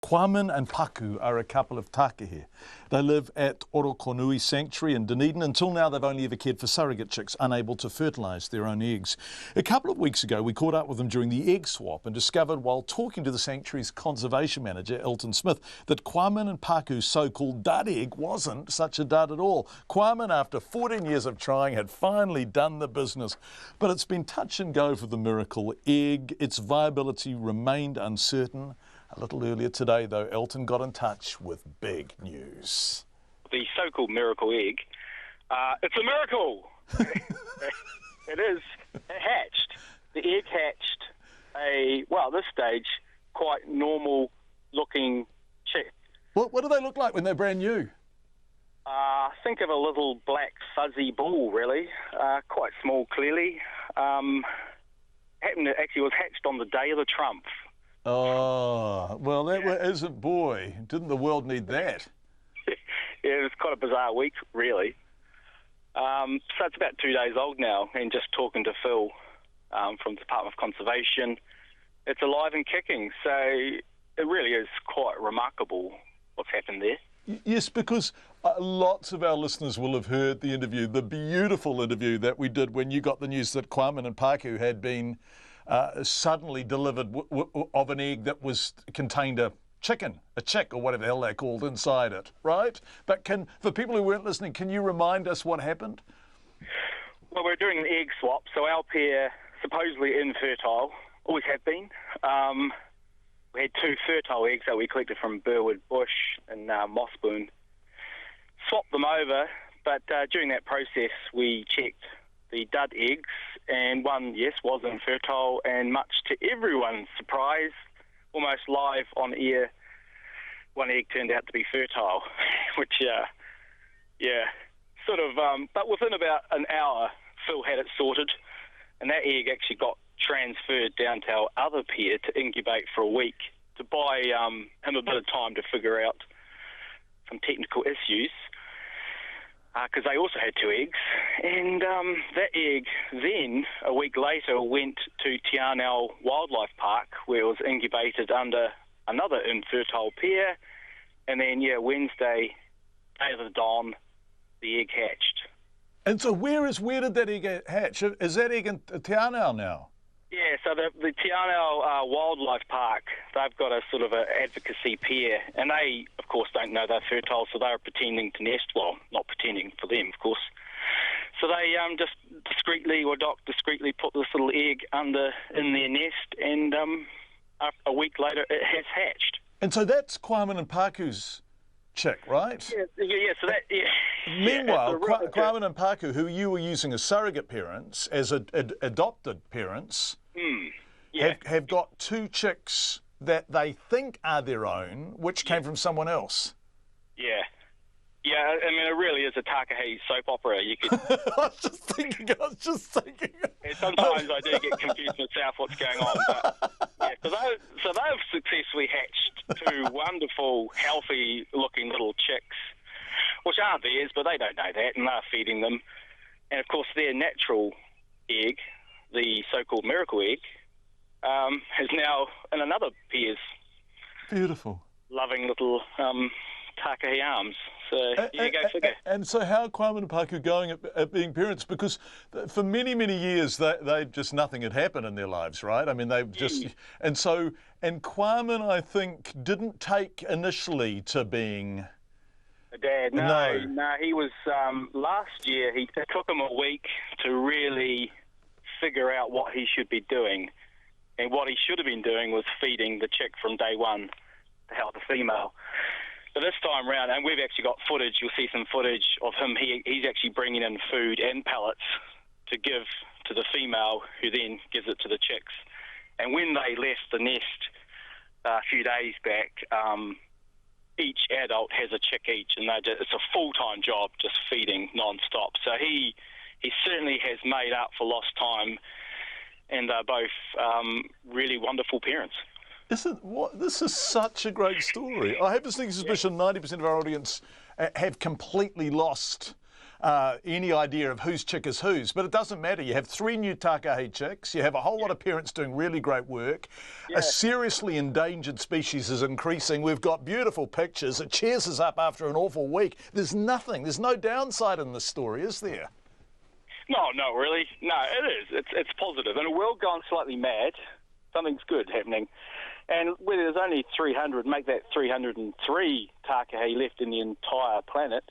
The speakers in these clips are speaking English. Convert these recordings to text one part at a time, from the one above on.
Quammen and Paku are a couple of Takahe. They live at Orokonui Sanctuary in Dunedin. Until now, they've only ever cared for surrogate chicks, unable to fertilise their own eggs. A couple of weeks ago, we caught up with them during the egg swap and discovered, while talking to the sanctuary's conservation manager, Elton Smith, that Quammen and Paku's so-called dud egg wasn't such a dud at all. Quammen, after 14 years of trying, had finally done the business. But it's been touch and go for the miracle egg. Its viability remained uncertain. A little earlier today, though, Elton got in touch with big news. The so-called miracle egg, it's a miracle! It is. It hatched. The egg hatched at this stage, quite normal-looking chick. What do they look like when they're brand new? Think of a little black fuzzy ball, really. Quite small, clearly. Actually was hatched on the day of the Trump. Oh, well, that isn't, boy, didn't the world need that? Yeah, it was quite a bizarre week, really. So it's about 2 days old now, and just talking to Phil from the Department of Conservation, it's alive and kicking. So it really is quite remarkable what's happened there. Yes, because lots of our listeners will have heard the interview, the beautiful interview that we did when you got the news that Quammen and Paku had been suddenly delivered of an egg that contained a chick, or whatever the hell they're called, inside it, right? But for people who weren't listening, can you remind us what happened? Well, we're doing an egg swap, so our pair, supposedly infertile, always have been. We had 2 fertile eggs that we collected from Burwood Bush and Mossbourne. Swapped them over, but during that process we checked the dud eggs, and one, yes, was infertile, and much to everyone's surprise, almost live on air, one egg turned out to be fertile, which, but within about an hour, Phil had it sorted, and that egg actually got transferred down to our other pair to incubate for a week, to buy him a bit of time to figure out some technical issues, because they also had 2 eggs. And that egg then, a week later, went to Tianao Wildlife Park, where it was incubated under another infertile pair. And then, Wednesday, day of the dawn, the egg hatched. And so where did that egg hatch? Is that egg in Tianao now? Yeah, so the Tianao Wildlife Park, they've got a sort of an advocacy pair, and they, of course, don't know they're fertile, so they're pretending to nest. Well, not pretending for them, of course. So they just discreetly put this little egg in their nest, and a week later it has hatched. And so that's Quammen and Paku's chick, right? Yeah. Meanwhile, Quammen and Paku, who you were using as surrogate parents, as adopted parents, have got 2 chicks that they think are their own, which came from someone else. Yeah. Yeah, I mean, it really is a Takahe soap opera. You could. I was just thinking. And sometimes I do get confused myself what's going on. But, so they've successfully hatched 2 wonderful, healthy-looking little chicks, which aren't theirs, but they don't know that, and they're feeding them. And, of course, their natural egg, the so-called miracle egg, is now in another pair's beautiful, loving little Takahe arms. So you go figure. And so how are Quammen and Paku going at being parents? Because for many, many years, they just nothing had happened in their lives, right? I mean, they've just... And Quammen, I think, didn't take initially to being... A dad, no, he was, last year, it took him a week to really figure out what he should be doing. And what he should have been doing was feeding the chick from day one to help the female. But this time round, and we've actually got footage, you'll see some footage of him, he's actually bringing in food and pellets to give to the female, who then gives it to the chicks. And when they left the nest a few days back, each adult has a chick each, and it's a full-time job, just feeding non-stop. So he certainly has made up for lost time, and they're both really wonderful parents. This is such a great story. I have a sneaking suspicion 90% of our audience have completely lost any idea of whose chick is whose, but it doesn't matter. You have 3 new Takahe chicks, you have a whole lot of parents doing really great work. Yeah. A seriously endangered species is increasing. We've got beautiful pictures. It cheers us up after an awful week. There's no downside in this story, is there? No, not really. No, it is. It's positive. In a world gone slightly mad, something's good happening. And whether there's only 300, make that 303 Takahe left in the entire planet,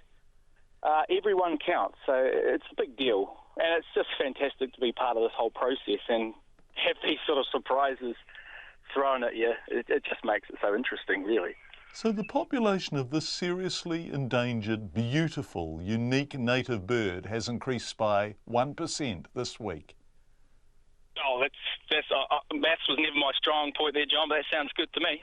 everyone counts. So it's a big deal. And it's just fantastic to be part of this whole process and have these sort of surprises thrown at you. It just makes it so interesting, really. So the population of this seriously endangered, beautiful, unique native bird has increased by 1% this week. Oh, that's maths was never my strong point there, John, but that sounds good to me.